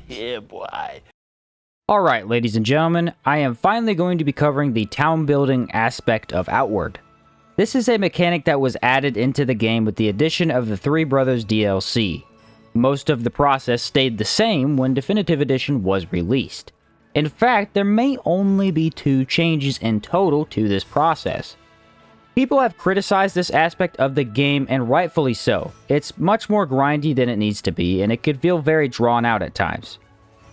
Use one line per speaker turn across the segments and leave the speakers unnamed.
Yeah, boy.
Alright, ladies and gentlemen, I am finally going to be covering the town building aspect of Outward. This is a mechanic that was added into the game with the addition of the Three Brothers DLC. Most of the process stayed the same when Definitive Edition was released. In fact, there may only be 2 changes in total to this process. People have criticized this aspect of the game, and rightfully so. It's much more grindy than it needs to be, and it could feel very drawn out at times.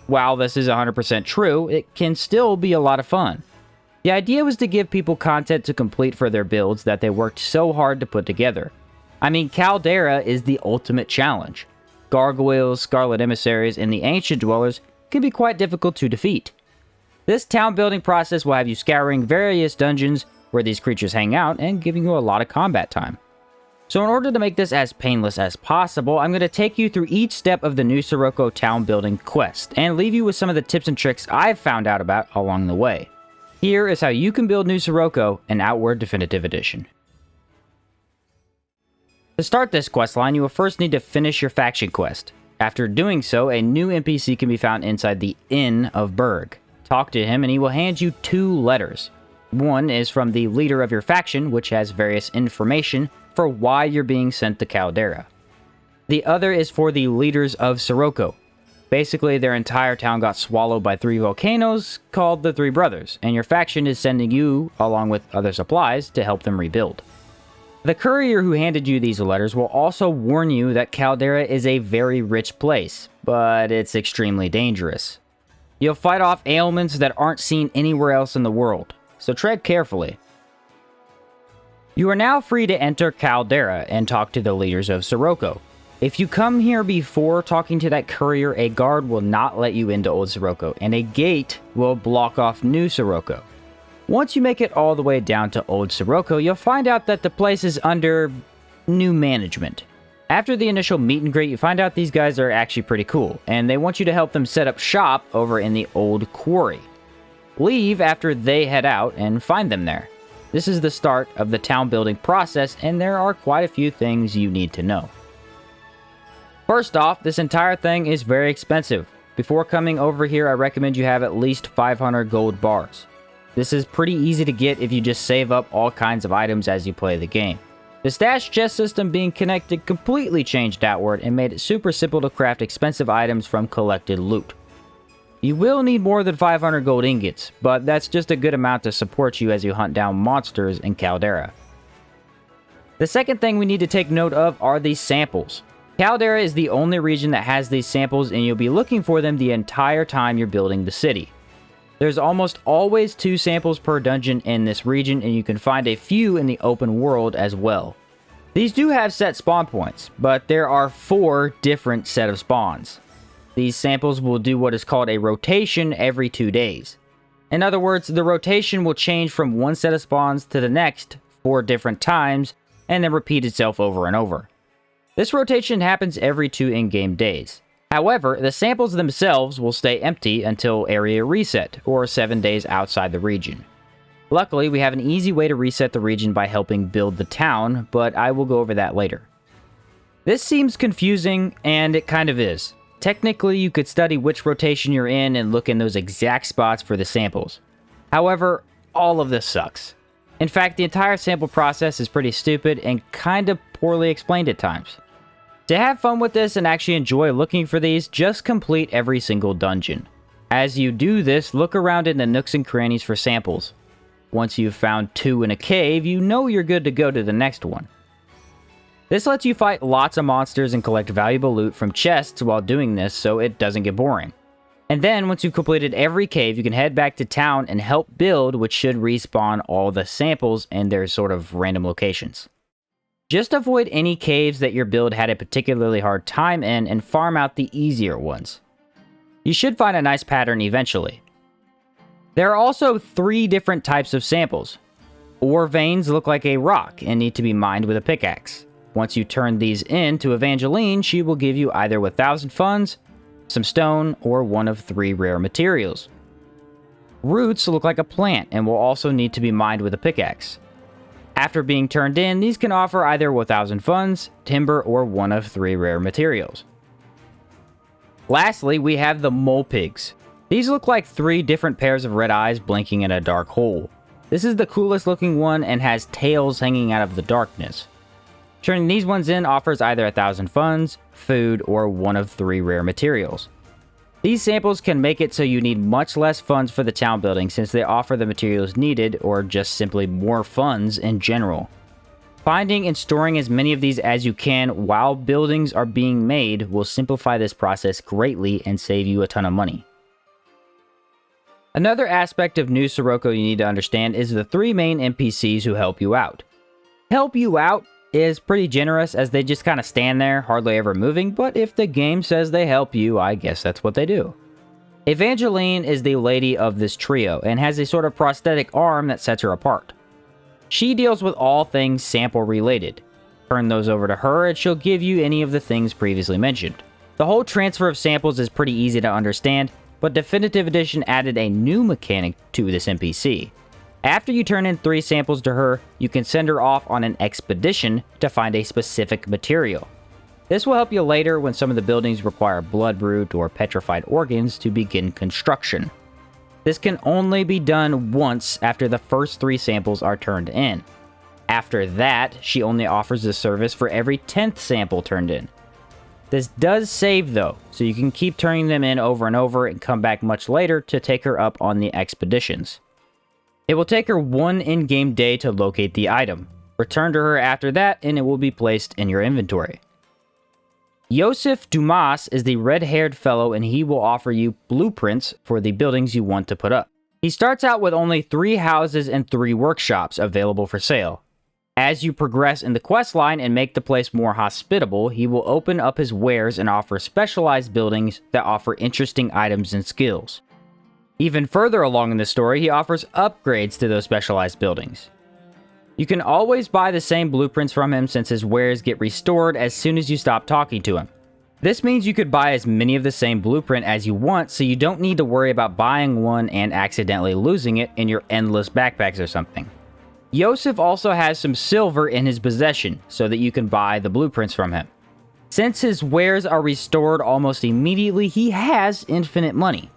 While this is 100% true, it can still be a lot of fun. The idea was to give people content to complete for their builds that they worked so hard to put together. I mean, Caldera is the ultimate challenge. Gargoyles, Scarlet Emissaries, and the Ancient Dwellers can be quite difficult to defeat. This town building process will have you scouring various dungeons where these creatures hang out and giving you a lot of combat time. So in order to make this as painless as possible, I'm going to take you through each step of the new Sirocco town building quest and leave you with some of the tips and tricks I've found out about along the way. Here is how you can build new Sirocco in Outward Definitive Edition. To start this questline, you will first need to finish your faction quest. After doing so, a new NPC can be found inside the Inn of Berg. Talk to him and he will hand you 2 letters. One is from the leader of your faction, which has various information for why you're being sent to Caldera. The other is for the leaders of Sirocco. Basically, their entire town got swallowed by 3 volcanoes called the Three Brothers, and your faction is sending you, along with other supplies, to help them rebuild. The courier who handed you these letters will also warn you that Caldera is a very rich place, but it's extremely dangerous. You'll fight off ailments that aren't seen anywhere else in the world, so tread carefully. You are now free to enter Caldera and talk to the leaders of Sirocco. If you come here before talking to that courier, a guard will not let you into Old Sirocco, and a gate will block off New Sirocco. Once you make it all the way down to Old Sirocco, you'll find out that the place is under new management. After the initial meet and greet, you find out these guys are actually pretty cool, and they want you to help them set up shop over in the Old Quarry. Leave after they head out and find them there. This is the start of the town building process, and there are quite a few things you need to know. First off, this entire thing is very expensive. Before coming over here, I recommend you have at least 500 gold bars. This is pretty easy to get if you just save up all kinds of items as you play the game. The stash chest system being connected completely changed Outward and made it super simple to craft expensive items from collected loot. You will need more than 500 gold ingots, but that's just a good amount to support you as you hunt down monsters in Caldera. The second thing we need to take note of are these samples. Caldera is the only region that has these samples, and you'll be looking for them the entire time you're building the city. There's almost always 2 samples per dungeon in this region, and you can find a few in the open world as well. These do have set spawn points, but there are 4 different set of spawns. These samples will do what is called a rotation every 2 days. In other words, the rotation will change from one set of spawns to the next 4 different times, and then repeat itself over and over. This rotation happens every 2 in-game days. However, the samples themselves will stay empty until area reset, or 7 days outside the region. Luckily, we have an easy way to reset the region by helping build the town, but I will go over that later. This seems confusing, and it kind of is. Technically, you could study which rotation you're in and look in those exact spots for the samples. However, all of this sucks. In fact, the entire sample process is pretty stupid and kind of poorly explained at times. To have fun with this and actually enjoy looking for these, just complete every single dungeon. As you do this, look around in the nooks and crannies for samples. Once you've found 2 in a cave, you know you're good to go to the next one. This lets you fight lots of monsters and collect valuable loot from chests while doing this, so it doesn't get boring. And then, once you've completed every cave, you can head back to town and help build, which should respawn all the samples in their sort of random locations. Just avoid any caves that your build had a particularly hard time in and farm out the easier ones. You should find a nice pattern eventually. There are also 3 different types of samples. Ore veins look like a rock and need to be mined with a pickaxe. Once you turn these in to Evangeline, she will give you either 1,000 funds, some stone, or one of 3 rare materials. Roots look like a plant and will also need to be mined with a pickaxe. After being turned in, these can offer either 1,000 funds, timber, or one of 3 rare materials. Lastly, we have the mole pigs. These look like 3 different pairs of red eyes blinking in a dark hole. This is the coolest looking one and has tails hanging out of the darkness. Turning these ones in offers either 1,000 funds, food, or one of 3 rare materials. These samples can make it so you need much less funds for the town building since they offer the materials needed or just simply more funds in general. Finding and storing as many of these as you can while buildings are being made will simplify this process greatly and save you a ton of money. Another aspect of New Sirocco you need to understand is the 3 main NPCs who help you out. Help you out is pretty generous as they just kind of stand there, hardly ever moving, but if the game says they help you, I guess that's what they do. Evangeline is the lady of this trio and has a sort of prosthetic arm that sets her apart. She deals with all things sample related. Turn those over to her and she'll give you any of the things previously mentioned. The whole transfer of samples is pretty easy to understand, but Definitive Edition added a new mechanic to this NPC. After you turn in 3 samples to her, you can send her off on an expedition to find a specific material. This will help you later when some of the buildings require bloodroot or petrified organs to begin construction. This can only be done once after the first 3 samples are turned in. After that, she only offers the service for every 10th sample turned in. This does save though, so you can keep turning them in over and over and come back much later to take her up on the expeditions. It will take her 1 in-game day to locate the item. Return to her after that and it will be placed in your inventory. Joseph Dumas is the red-haired fellow and he will offer you blueprints for the buildings you want to put up. He starts out with only 3 houses and 3 workshops available for sale. As you progress in the questline and make the place more hospitable, he will open up his wares and offer specialized buildings that offer interesting items and skills. Even further along in the story, he offers upgrades to those specialized buildings. You can always buy the same blueprints from him since his wares get restored as soon as you stop talking to him. This means you could buy as many of the same blueprint as you want, so you don't need to worry about buying one and accidentally losing it in your endless backpacks or something. Joseph also has some silver in his possession, so that you can buy the blueprints from him. Since his wares are restored almost immediately, he has infinite money.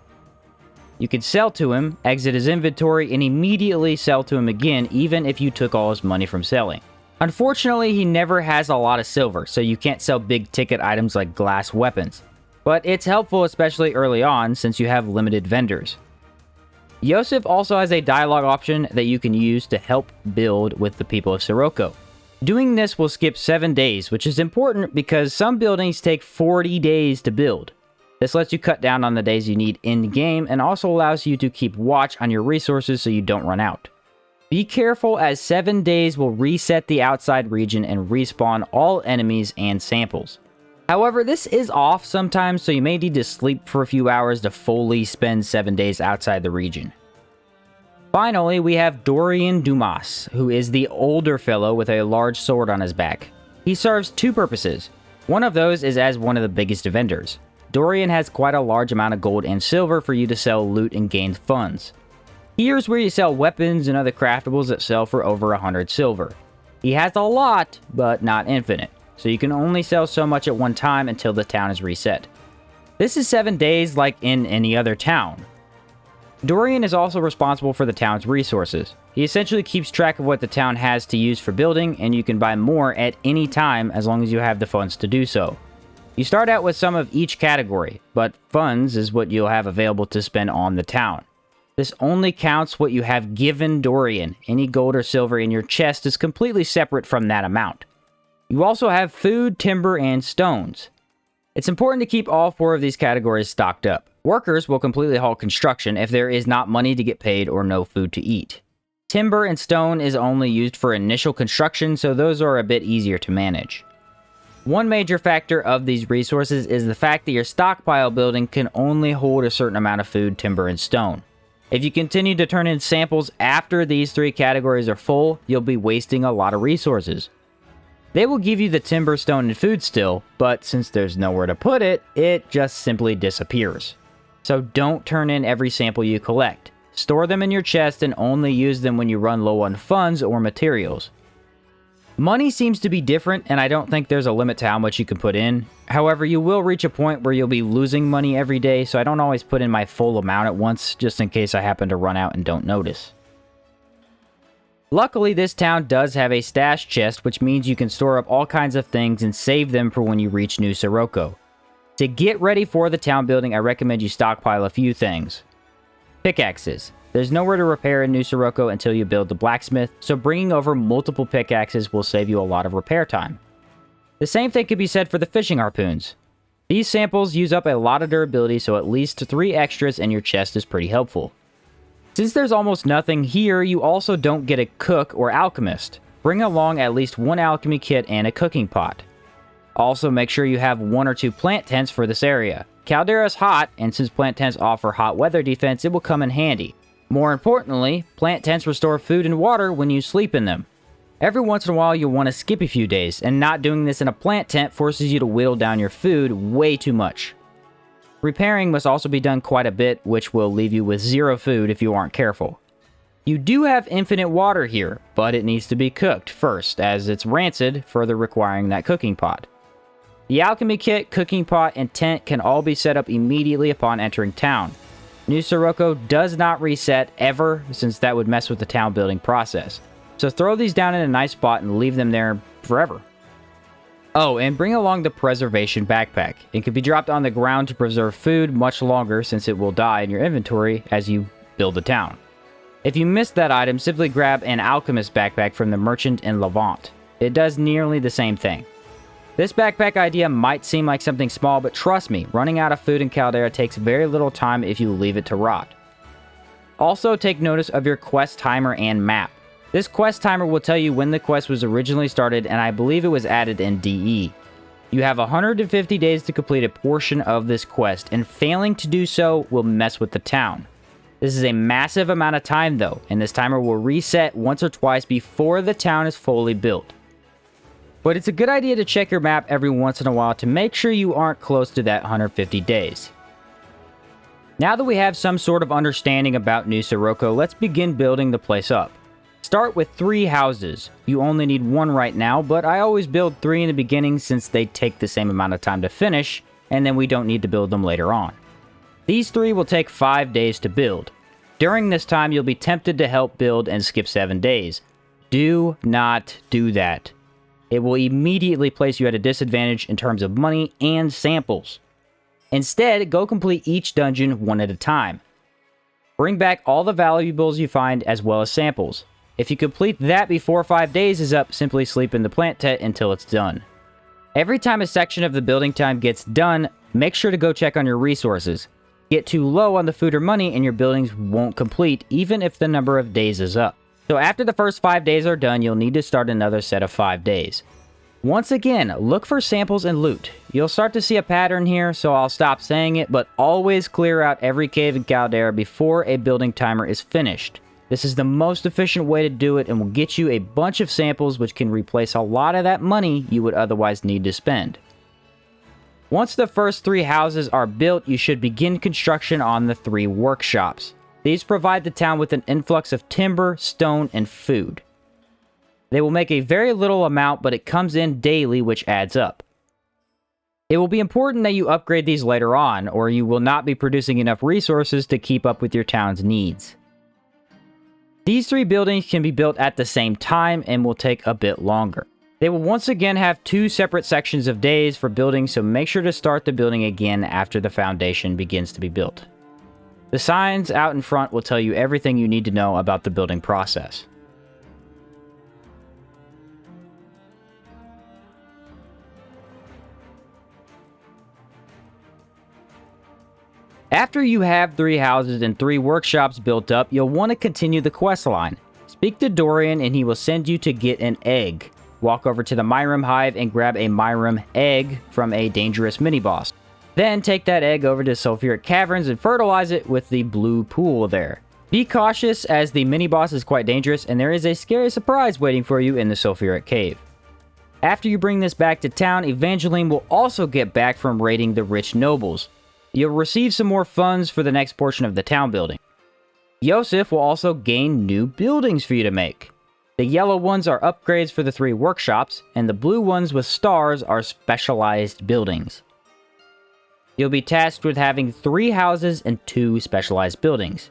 You can sell to him, exit his inventory, and immediately sell to him again even if you took all his money from selling. Unfortunately, he never has a lot of silver, so you can't sell big ticket items like glass weapons. But it's helpful especially early on since you have limited vendors. Joseph also has a dialogue option that you can use to help build with the people of Sirocco. Doing this will skip 7 days, which is important because some buildings take 40 days to build. This lets you cut down on the days you need in-game and also allows you to keep watch on your resources so you don't run out. Be careful as 7 days will reset the outside region and respawn all enemies and samples. However, this is off sometimes, so you may need to sleep for a few hours to fully spend 7 days outside the region. Finally, we have Dorian Dumas, who is the older fellow with a large sword on his back. He serves 2 purposes. One of those is as one of the biggest vendors. Dorian has quite a large amount of gold and silver for you to sell loot and gain funds. Here's where you sell weapons and other craftables that sell for over 100 silver. He has a lot, but not infinite, so you can only sell so much at one time until the town is reset. This is 7 days like in any other town. Dorian is also responsible for the town's resources. He essentially keeps track of what the town has to use for building, and you can buy more at any time as long as you have the funds to do so. You start out with some of each category, but funds is what you'll have available to spend on the town. This only counts what you have given Dorian. Any gold or silver in your chest is completely separate from that amount. You also have food, timber, and stones. It's important to keep all 4 of these categories stocked up. Workers will completely halt construction if there is not money to get paid or no food to eat. Timber and stone is only used for initial construction, so those are a bit easier to manage. One major factor of these resources is the fact that your stockpile building can only hold a certain amount of food, timber, and stone. If you continue to turn in samples after these 3 categories are full, you'll be wasting a lot of resources. They will give you the timber, stone, and food still, but since there's nowhere to put it, it just simply disappears. So don't turn in every sample you collect. Store them in your chest and only use them when you run low on funds or materials. Money seems to be different, and I don't think there's a limit to how much you can put in. However, you will reach a point where you'll be losing money every day, so I don't always put in my full amount at once, just in case I happen to run out and don't notice. Luckily, this town does have a stash chest, which means you can store up all kinds of things and save them for when you reach New Sirocco. To get ready for the town building, I recommend you stockpile a few things. Pickaxes. There's nowhere to repair in New Sirocco until you build the blacksmith, so bringing over multiple pickaxes will save you a lot of repair time. The same thing could be said for the fishing harpoons. These samples use up a lot of durability, so at least 3 extras in your chest is pretty helpful. Since there's almost nothing here, you also don't get a cook or alchemist. Bring along at least 1 alchemy kit and a cooking pot. Also, make sure you have 1 or 2 plant tents for this area. Caldera is hot, and since plant tents offer hot weather defense, it will come in handy. More importantly, plant tents restore food and water when you sleep in them. Every once in a while, you'll want to skip a few days, and not doing this in a plant tent forces you to whittle down your food way too much. Repairing must also be done quite a bit, which will leave you with 0 food if you aren't careful. You do have infinite water here, but it needs to be cooked first, as it's rancid, further requiring that cooking pot. The alchemy kit, cooking pot, and tent can all be set up immediately upon entering town. New Sirocco does not reset ever, since that would mess with the town building process. So throw these down in a nice spot and leave them there forever. Oh, and bring along the preservation backpack. It can be dropped on the ground to preserve food much longer, since it will die in your inventory as you build the town. If you missed that item, simply grab an alchemist backpack from the merchant in Levant. It does nearly the same thing. This backpack idea might seem like something small, but trust me, running out of food in Caldera takes very little time if you leave it to rot. Also, take notice of your quest timer and map. This quest timer will tell you when the quest was originally started, and I believe it was added in DE. You have 150 days to complete a portion of this quest, and failing to do so will mess with the town. This is a massive amount of time though, and this timer will reset once or twice before the town is fully built. But it's a good idea to check your map every once in a while to make sure you aren't close to that 150 days. Now that we have some sort of understanding about New Sirocco, let's begin building the place up. Start with 3 houses. You only need 1 right now, but I always build 3 in the beginning since they take the same amount of time to finish, and then we don't need to build them later on. These 3 will take 5 days to build. During this time, you'll be tempted to help build and skip 7 days. Do not do that. It will immediately place you at a disadvantage in terms of money and samples. Instead, go complete each dungeon 1 at a time. Bring back all the valuables you find as well as samples. If you complete that before 5 days is up, simply sleep in the plant tent until it's done. Every time a section of the building time gets done, make sure to go check on your resources. Get too low on the food or money and your buildings won't complete even if the number of days is up. So after the first 5 days are done, you'll need to start another set of 5 days. Once again, look for samples and loot. You'll start to see a pattern here, so I'll stop saying it, but always clear out every cave in Caldera before a building timer is finished. This is the most efficient way to do it and will get you a bunch of samples which can replace a lot of that money you would otherwise need to spend. Once the first 3 houses are built, you should begin construction on the 3 workshops. These provide the town with an influx of timber, stone, and food. They will make a very little amount, but it comes in daily, which adds up. It will be important that you upgrade these later on, or you will not be producing enough resources to keep up with your town's needs. These 3 buildings can be built at the same time and will take a bit longer. They will once again have 2 separate sections of days for building, so make sure to start the building again after the foundation begins to be built. The signs out in front will tell you everything you need to know about the building process. After you have 3 houses and 3 workshops built up, you'll want to continue the quest line. Speak to Dorian and he will send you to get an egg. Walk over to the Myram Hive and grab a Myram egg from a dangerous mini-boss. Then take that egg over to Sulfuric Caverns and fertilize it with the blue pool there. Be cautious as the mini-boss is quite dangerous and there is a scary surprise waiting for you in the Sulfuric Cave. After you bring this back to town, Evangeline will also get back from raiding the rich nobles. You'll receive some more funds for the next portion of the town building. Yosef will also gain new buildings for you to make. The yellow ones are upgrades for the 3 workshops, and the blue ones with stars are specialized buildings. You'll be tasked with having 3 houses and 2 specialized buildings.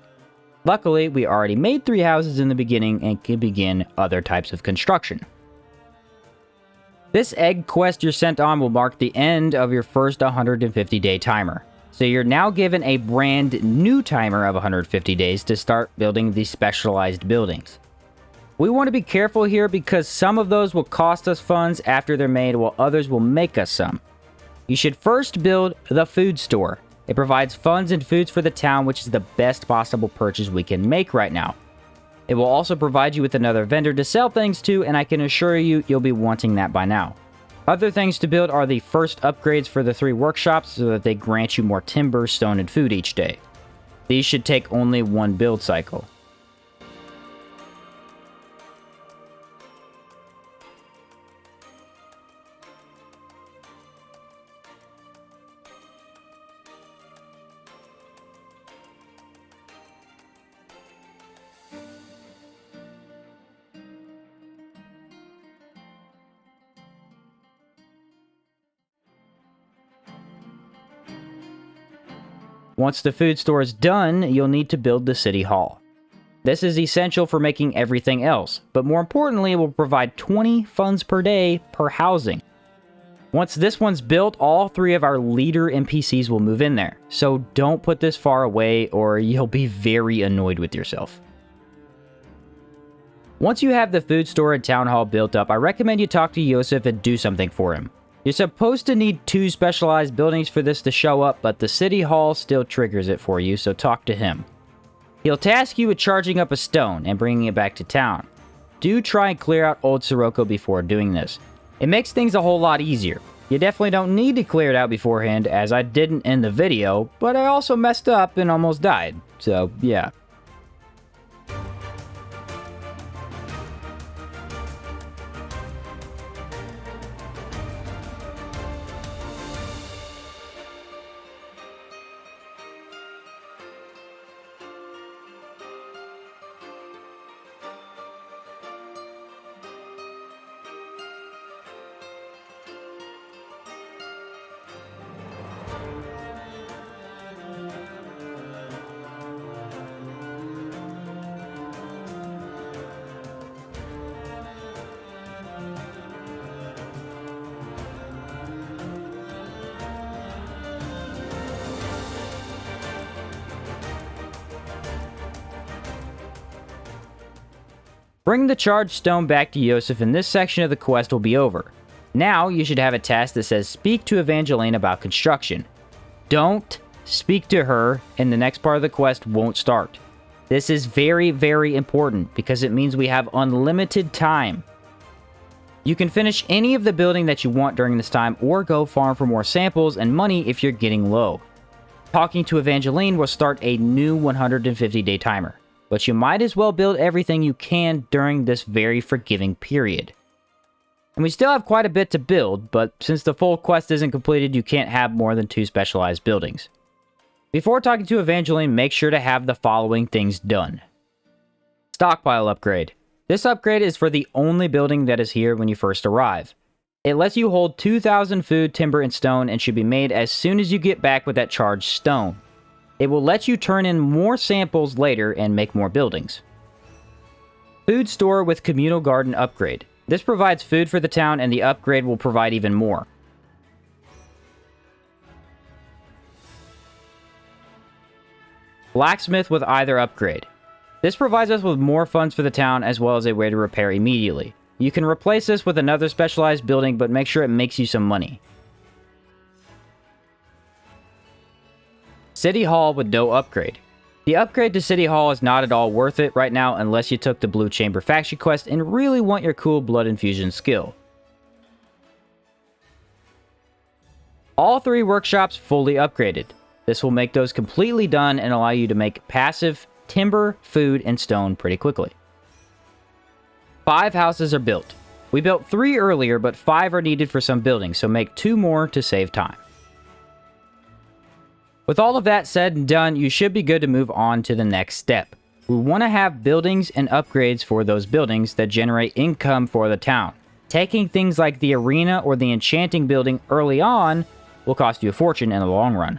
Luckily, we already made 3 houses in the beginning and can begin other types of construction. This egg quest you're sent on will mark the end of your first 150-day timer. So you're now given a brand new timer of 150 days to start building these specialized buildings. We want to be careful here because some of those will cost us funds after they're made while others will make us some. You should first build the food store. It provides funds and foods for the town, which is the best possible purchase we can make right now. It will also provide you with another vendor to sell things to, and I can assure you, you'll be wanting that by now. Other things to build are the first upgrades for the 3 workshops so that they grant you more timber, stone, and food each day. These should take only 1 build cycle. Once the food store is done, you'll need to build the city hall. This is essential for making everything else, but more importantly, it will provide 20 funds per day per housing. Once this one's built, all 3 of our leader NPCs will move in there, so don't put this far away or you'll be very annoyed with yourself. Once you have the food store and town hall built up, I recommend you talk to Yosef and do something for him. You're supposed to need 2 specialized buildings for this to show up, but the city hall still triggers it for you, so talk to him. He'll task you with charging up a stone and bringing it back to town. Do try and clear out old Sirocco before doing this. It makes things a whole lot easier. You definitely don't need to clear it out beforehand, as I didn't in the video, but I also messed up and almost died, so yeah. Bring the charged stone back to Yosef and this section of the quest will be over. Now you should have a task that says speak to Evangeline about construction. Don't speak to her and the next part of the quest won't start. This is very, very important because it means we have unlimited time. You can finish any of the building that you want during this time or go farm for more samples and money if you're getting low. Talking to Evangeline will start a new 150-day timer. But you might as well build everything you can during this very forgiving period. And we still have quite a bit to build, but since the full quest isn't completed, you can't have more than 2 specialized buildings. Before talking to Evangeline, make sure to have the following things done. Stockpile upgrade. This upgrade is for the only building that is here when you first arrive. It lets you hold 2,000 food, timber, and stone and should be made as soon as you get back with that charged stone. It will let you turn in more samples later and make more buildings. Food store with communal garden upgrade. This provides food for the town and the upgrade will provide even more. Blacksmith with either upgrade. This provides us with more funds for the town as well as a way to repair immediately. You can replace this with another specialized building, but make sure it makes you some money. City Hall with no upgrade. The upgrade to City Hall is not at all worth it right now unless you took the Blue Chamber faction quest and really want your cool blood infusion skill. All 3 workshops fully upgraded. This will make those completely done and allow you to make passive timber, food, and stone pretty quickly. 5 houses are built. We built 3 earlier, but 5 are needed for some buildings, so make 2 more to save time. With all of that said and done, you should be good to move on to the next step. We want to have buildings and upgrades for those buildings that generate income for the town. Taking things like the arena or the enchanting building early on will cost you a fortune in the long run.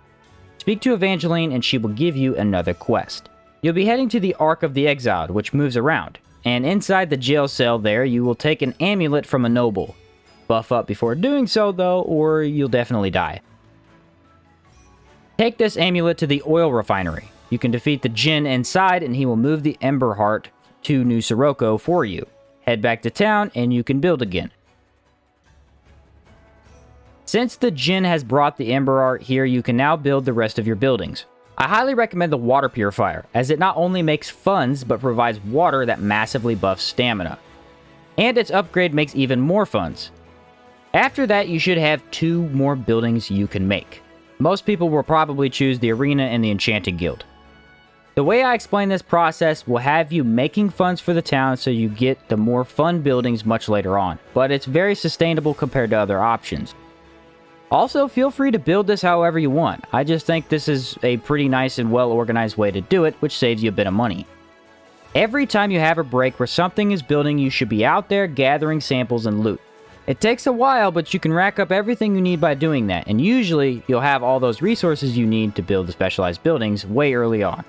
Speak to Evangeline and she will give you another quest. You'll be heading to the Ark of the Exiled, which moves around, and inside the jail cell there you will take an amulet from a noble. Buff up before doing so though, or you'll definitely die. Take this amulet to the oil refinery. You can defeat the djinn inside and he will move the Ember Heart to New Sirocco for you. Head back to town and you can build again. Since the djinn has brought the Ember Heart here, you can now build the rest of your buildings. I highly recommend the water purifier, as it not only makes funds, but provides water that massively buffs stamina. And its upgrade makes even more funds. After that, you should have 2 more buildings you can make. Most people will probably choose the arena and the enchanting guild. The way I explain this process will have you making funds for the town so you get the more fun buildings much later on, but it's very sustainable compared to other options. Also, feel free to build this however you want. I just think this is a pretty nice and well-organized way to do it, which saves you a bit of money. Every time you have a break where something is building, you should be out there gathering samples and loot. It takes a while, but you can rack up everything you need by doing that, and usually you'll have all those resources you need to build the specialized buildings way early on.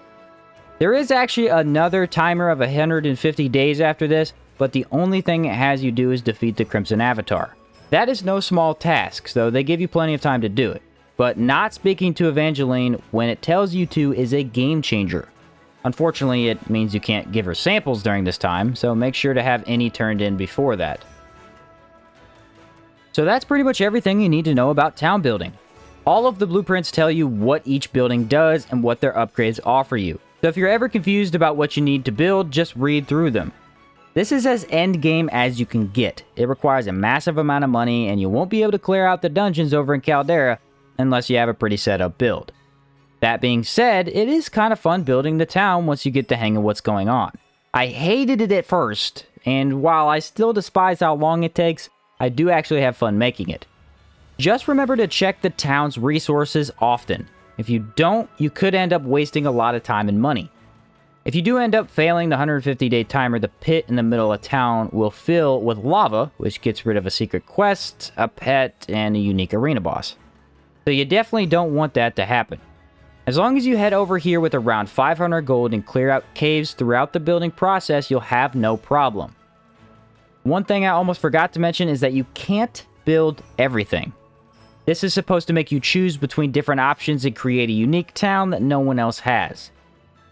There is actually another timer of 150 days after this, but the only thing it has you do is defeat the Crimson Avatar. That is no small task, so they give you plenty of time to do it. But not speaking to Evangeline when it tells you to is a game changer. Unfortunately, it means you can't give her samples during this time, so make sure to have any turned in before that. So that's pretty much everything you need to know about town building. All of the blueprints tell you what each building does and what their upgrades offer you. So if you're ever confused about what you need to build, just read through them. This is as endgame as you can get. It requires a massive amount of money, and you won't be able to clear out the dungeons over in Caldera unless you have a pretty set up build. That being said, it is kind of fun building the town once you get the hang of what's going on. I hated it at first, and while I still despise how long it takes, I do actually have fun making it. Just remember to check the town's resources often. If you don't, you could end up wasting a lot of time and money. If you do end up failing the 150-day timer, the pit in the middle of town will fill with lava, which gets rid of a secret quest, a pet, and a unique arena boss. So you definitely don't want that to happen. As long as you head over here with around 500 gold and clear out caves throughout the building process, you'll have no problem. One thing I almost forgot to mention is that you can't build everything. This is supposed to make you choose between different options and create a unique town that no one else has.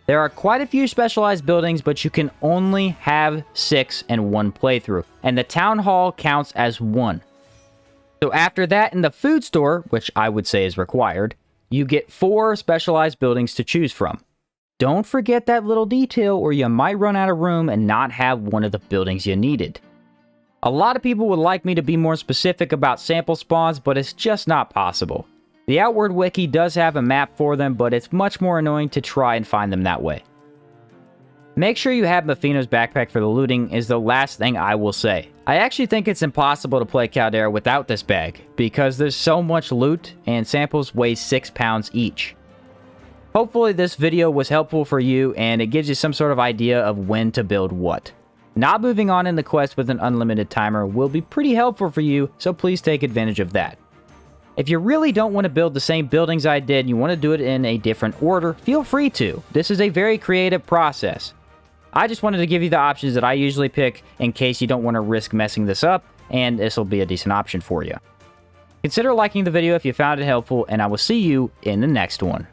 There are quite a few specialized buildings, but you can only have 6 in one playthrough, and the town hall counts as 1. So after that, in the food store, which I would say is required, you get 4 specialized buildings to choose from. Don't forget that little detail, or you might run out of room and not have one of the buildings you needed. A lot of people would like me to be more specific about sample spawns, but it's just not possible. The Outward Wiki does have a map for them, but it's much more annoying to try and find them that way. Make sure you have Mefino's backpack for the looting is the last thing I will say. I actually think it's impossible to play Caldera without this bag, because there's so much loot, and samples weigh 6 pounds each. Hopefully this video was helpful for you, and it gives you some sort of idea of when to build what. Not moving on in the quest with an unlimited timer will be pretty helpful for you, so please take advantage of that. If you really don't want to build the same buildings I did and you want to do it in a different order, feel free to. This is a very creative process. I just wanted to give you the options that I usually pick in case you don't want to risk messing this up, and this will be a decent option for you. Consider liking the video if you found it helpful, and I will see you in the next one.